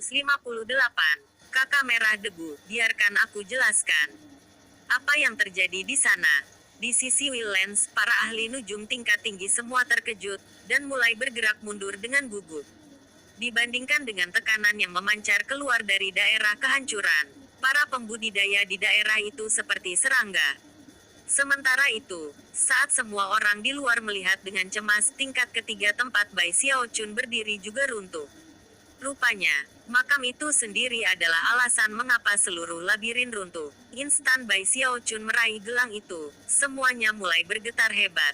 658. Kakak merah debu, biarkan aku jelaskan. Apa yang terjadi di sana? Di sisi Willens, para ahli nujum tingkat tinggi semua terkejut, dan mulai bergerak mundur dengan gugup. Dibandingkan dengan tekanan yang memancar keluar dari daerah kehancuran, para pembudidaya di daerah itu seperti serangga. Sementara itu, saat semua orang di luar melihat dengan cemas tingkat ketiga tempat Bai Xiaochun berdiri juga runtuh. Rupanya, makam itu sendiri adalah alasan mengapa seluruh labirin runtuh. Instan Bai Xiaochun meraih gelang itu, semuanya mulai bergetar hebat.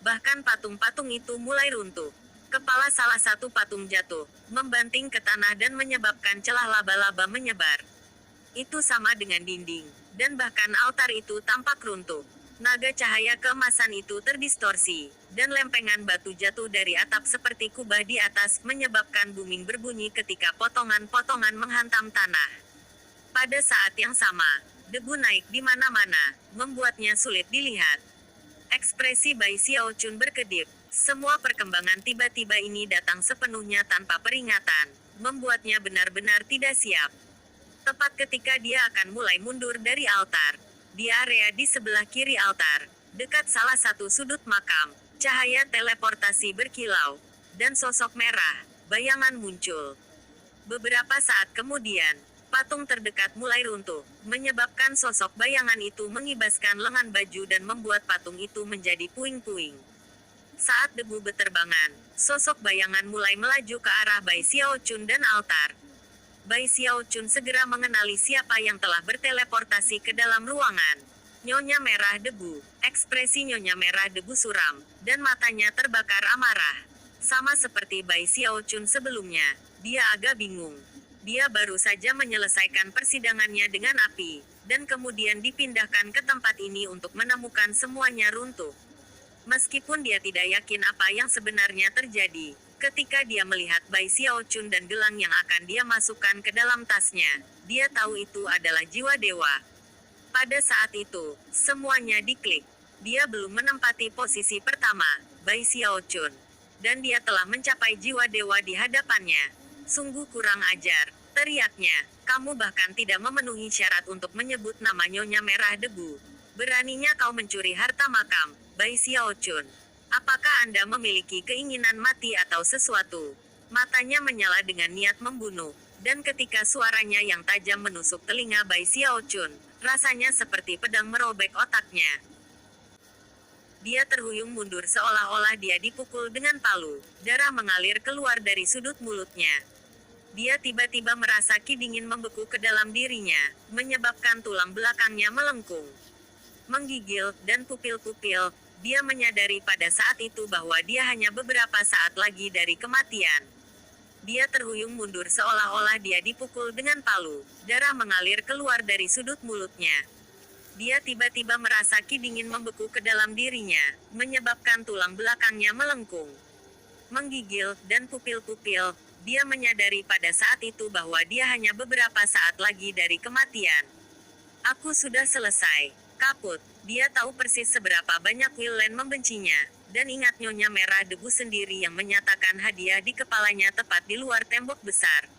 Bahkan patung-patung itu mulai runtuh. Kepala salah satu patung jatuh, membanting ke tanah dan menyebabkan celah laba-laba menyebar. Itu sama dengan dinding, dan bahkan altar itu tampak runtuh. Naga cahaya keemasan itu terdistorsi, dan lempengan batu jatuh dari atap seperti kubah di atas, menyebabkan booming berbunyi ketika potongan-potongan menghantam tanah. Pada saat yang sama, debu naik di mana-mana, membuatnya sulit dilihat. Ekspresi Bai Xiaochun berkedip. Semua perkembangan tiba-tiba ini datang sepenuhnya tanpa peringatan, membuatnya benar-benar tidak siap. Tepat ketika dia akan mulai mundur dari altar, di area di sebelah kiri altar, dekat salah satu sudut makam, cahaya teleportasi berkilau, dan sosok merah, bayangan muncul. Beberapa saat kemudian, patung terdekat mulai runtuh, menyebabkan sosok bayangan itu mengibaskan lengan baju dan membuat patung itu menjadi puing-puing. Saat debu beterbangan, sosok bayangan mulai melaju ke arah Bai Xiaochun dan altar. Bai Xiaochun segera mengenali siapa yang telah berteleportasi ke dalam ruangan. Nyonya Merah Debu. Ekspresi Nyonya Merah Debu suram, dan matanya terbakar amarah. Sama seperti Bai Xiaochun sebelumnya, dia agak bingung. Dia baru saja menyelesaikan persidangannya dengan api, dan kemudian dipindahkan ke tempat ini untuk menemukan semuanya runtuh. Meskipun dia tidak yakin apa yang sebenarnya terjadi, ketika dia melihat Bai Xiaochun dan gelang yang akan dia masukkan ke dalam tasnya, dia tahu itu adalah jiwa dewa. Pada saat itu, semuanya diklik. Dia belum menempati posisi pertama, Bai Xiaochun. Dan dia telah mencapai jiwa dewa di hadapannya. Sungguh kurang ajar, teriaknya. Kamu bahkan tidak memenuhi syarat untuk menyebut nama Nyonya Merah Debu. Beraninya kau mencuri harta makam, Bai Xiaochun. Apakah Anda memiliki keinginan mati atau sesuatu? Matanya menyala dengan niat membunuh, dan ketika suaranya yang tajam menusuk telinga Bai Xiaochun, rasanya seperti pedang merobek otaknya. Dia terhuyung mundur seolah-olah dia dipukul dengan palu. Darah mengalir keluar dari sudut mulutnya. Dia tiba-tiba merasa ki dingin membeku ke dalam dirinya, menyebabkan tulang belakangnya melengkung. Menggigil, dan pupil-pupil, dia menyadari pada saat itu bahwa dia hanya beberapa saat lagi dari kematian. Dia terhuyung mundur seolah-olah dia dipukul dengan palu. Darah mengalir keluar dari sudut mulutnya. Dia tiba-tiba merasa ki dingin membeku ke dalam dirinya, menyebabkan tulang belakangnya melengkung. Menggigil, dan pupil-pupil, dia menyadari pada saat itu bahwa dia hanya beberapa saat lagi dari kematian. Aku sudah selesai. Kaput. Dia tahu persis seberapa banyak Willen membencinya, dan ingat Nyonya Merah Debu sendiri yang menyatakan hadiah di kepalanya tepat di luar tembok besar.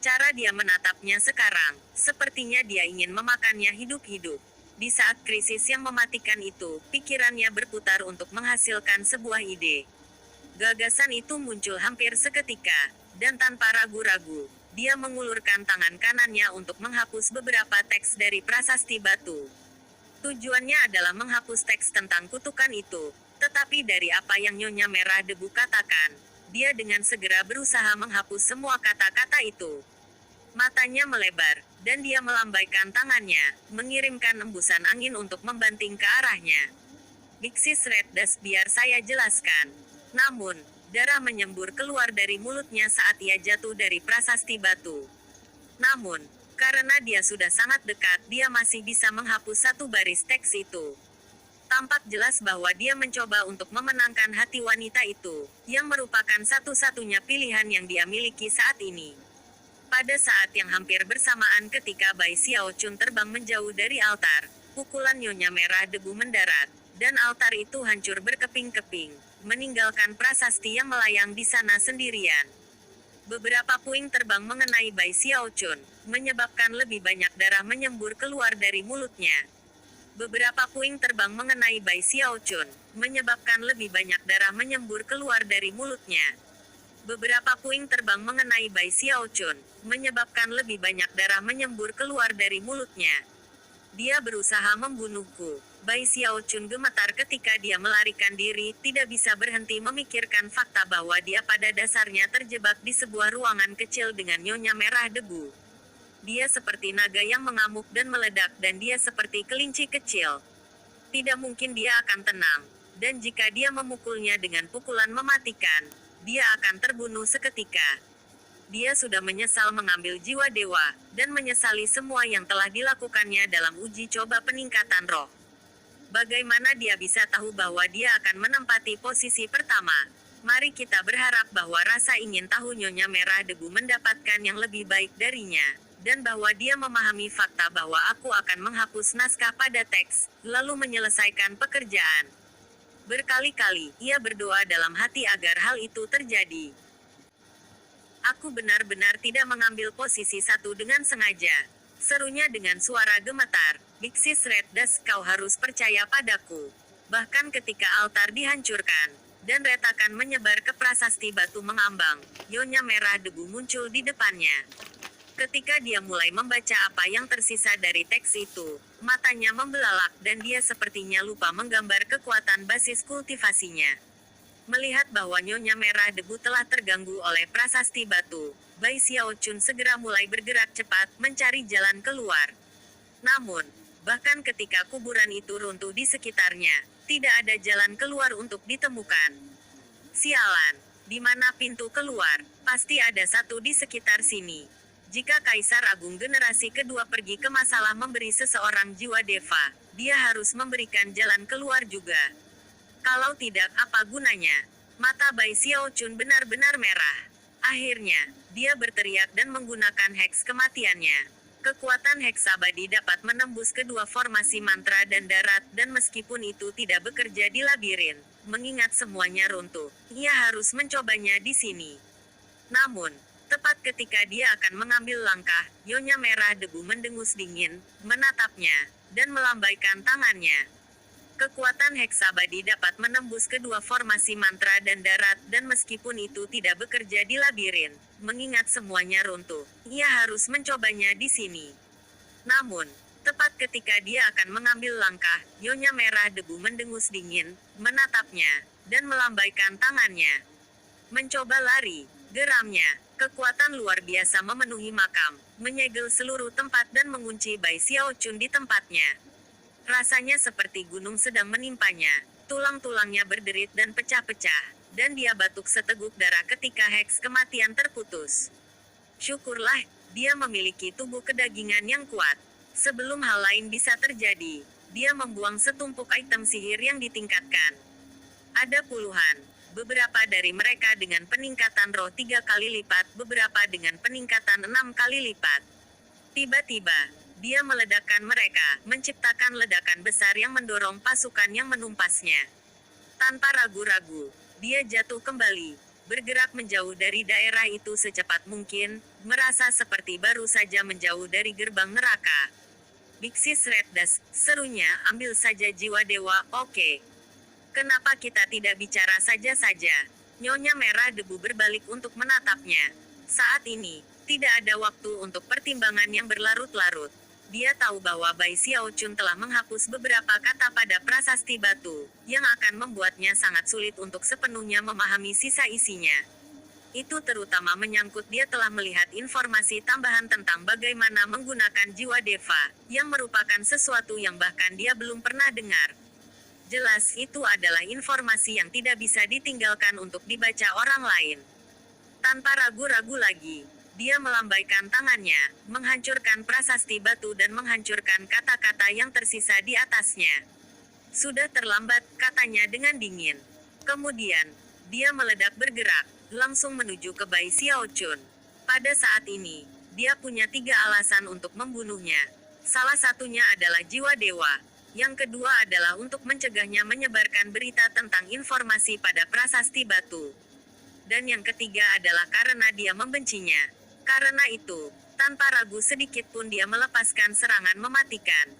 Cara dia menatapnya sekarang, sepertinya dia ingin memakannya hidup-hidup. Di saat krisis yang mematikan itu, pikirannya berputar untuk menghasilkan sebuah ide. Gagasan itu muncul hampir seketika, dan tanpa ragu-ragu, dia mengulurkan tangan kanannya untuk menghapus beberapa teks dari prasasti batu. Tujuannya adalah menghapus teks tentang kutukan itu, tetapi dari apa yang Nyonya Merah Debu katakan, dia dengan segera berusaha menghapus semua kata-kata itu. Matanya melebar, dan dia melambaikan tangannya, mengirimkan embusan angin untuk membanting ke arahnya. Bixis Red Dust, biar saya jelaskan. Namun, darah menyembur keluar dari mulutnya saat ia jatuh dari prasasti batu. Namun, karena dia sudah sangat dekat, dia masih bisa menghapus satu baris teks itu. Tampak jelas bahwa dia mencoba untuk memenangkan hati wanita itu, yang merupakan satu-satunya pilihan yang dia miliki saat ini. Pada saat yang hampir bersamaan ketika Bai Xiaochun terbang menjauh dari altar, pukulan Nyonya Merah Debu mendarat, dan altar itu hancur berkeping-keping, meninggalkan prasasti yang melayang di sana sendirian. Beberapa puing terbang mengenai Bai Xiaochun, menyebabkan lebih banyak darah menyembur keluar dari mulutnya. Beberapa puing terbang mengenai Bai Xiaochun, menyebabkan lebih banyak darah menyembur keluar dari mulutnya. Beberapa puing terbang mengenai Bai Xiaochun, menyebabkan lebih banyak darah menyembur keluar dari mulutnya. Dia berusaha membunuhku. Bai Xiaochun gemetar ketika dia melarikan diri, tidak bisa berhenti memikirkan fakta bahwa dia pada dasarnya terjebak di sebuah ruangan kecil dengan nyonya merah debu. Dia seperti naga yang mengamuk dan meledak dan dia seperti kelinci kecil. Tidak mungkin dia akan tenang. Dan jika dia memukulnya dengan pukulan mematikan, dia akan terbunuh seketika. Dia sudah menyesal mengambil jiwa dewa, dan menyesali semua yang telah dilakukannya dalam uji coba peningkatan roh. Bagaimana dia bisa tahu bahwa dia akan menempati posisi pertama? Mari kita berharap bahwa rasa ingin tahu nyonya merah debu mendapatkan yang lebih baik darinya. Dan bahwa dia memahami fakta bahwa aku akan menghapus naskah pada teks, lalu menyelesaikan pekerjaan. Berkali-kali, ia berdoa dalam hati agar hal itu terjadi. Aku benar-benar tidak mengambil posisi satu dengan sengaja. Serunya dengan suara gemetar, Biksis Red Dust, kau harus percaya padaku. Bahkan ketika altar dihancurkan, dan retakan menyebar ke prasasti batu mengambang, nyonya merah debu muncul di depannya. Ketika dia mulai membaca apa yang tersisa dari teks itu, matanya membelalak dan dia sepertinya lupa menggambar kekuatan basis kultivasinya. Melihat bahwa nyonya merah debu telah terganggu oleh prasasti batu, Bai Xiaochun segera mulai bergerak cepat mencari jalan keluar. Namun, bahkan ketika kuburan itu runtuh di sekitarnya, tidak ada jalan keluar untuk ditemukan. Sialan, di mana pintu keluar? Pasti ada satu di sekitar sini. Jika Kaisar Agung generasi kedua pergi ke masalah memberi seseorang jiwa deva, dia harus memberikan jalan keluar juga. Kalau tidak, apa gunanya? Mata Bai Xiaochun benar-benar merah. Akhirnya, dia berteriak dan menggunakan heks kematiannya. Kekuatan heks abadi dapat menembus kedua formasi mantra dan darat, dan meskipun itu tidak bekerja di labirin, mengingat semuanya runtuh, ia harus mencobanya di sini. Namun, tepat ketika dia akan mengambil langkah, nyonya merah debu mendengus dingin, menatapnya, dan melambaikan tangannya. Kekuatan heks abadi dapat menembus kedua formasi mantra dan darat, dan meskipun itu tidak bekerja di labirin, mengingat semuanya runtuh, ia harus mencobanya di sini. Namun, tepat ketika dia akan mengambil langkah, nyonya merah debu mendengus dingin, menatapnya, dan melambaikan tangannya. Mencoba lari, geramnya, kekuatan luar biasa memenuhi makam, menyegel seluruh tempat dan mengunci Bai Xiaochun di tempatnya. Rasanya seperti gunung sedang menimpanya, tulang-tulangnya berderit dan pecah-pecah, dan dia batuk seteguk darah ketika heks kematian terputus. Syukurlah, dia memiliki tubuh kedagingan yang kuat. Sebelum hal lain bisa terjadi, dia membuang setumpuk item sihir yang ditingkatkan. Ada puluhan, beberapa dari mereka dengan peningkatan roh 3 kali lipat, beberapa dengan peningkatan 6 kali lipat. Tiba-tiba, dia meledakkan mereka, menciptakan ledakan besar yang mendorong pasukan yang menumpasnya. Tanpa ragu-ragu, dia jatuh kembali, bergerak menjauh dari daerah itu secepat mungkin, merasa seperti baru saja menjauh dari gerbang neraka. Biksis Red Dust, serunya, ambil saja jiwa dewa, oke. Kenapa kita tidak bicara saja-saja? Nyonya merah debu berbalik untuk menatapnya. Saat ini, tidak ada waktu untuk pertimbangan yang berlarut-larut. Dia tahu bahwa Bai Xiaochun telah menghapus beberapa kata pada prasasti batu, yang akan membuatnya sangat sulit untuk sepenuhnya memahami sisa isinya. Itu terutama menyangkut dia telah melihat informasi tambahan tentang bagaimana menggunakan jiwa deva, yang merupakan sesuatu yang bahkan dia belum pernah dengar. Jelas itu adalah informasi yang tidak bisa ditinggalkan untuk dibaca orang lain. Tanpa ragu-ragu lagi, dia melambaikan tangannya, menghancurkan prasasti batu dan menghancurkan kata-kata yang tersisa di atasnya. Sudah terlambat, katanya dengan dingin. Kemudian, dia meledak bergerak, langsung menuju ke Bai Xiaochun. Pada saat ini, dia punya 3 alasan untuk membunuhnya. Salah satunya adalah jiwa dewa. Yang kedua adalah untuk mencegahnya menyebarkan berita tentang informasi pada prasasti batu. Dan yang ketiga adalah karena dia membencinya. Karena itu, tanpa ragu sedikit pun dia melepaskan serangan mematikan.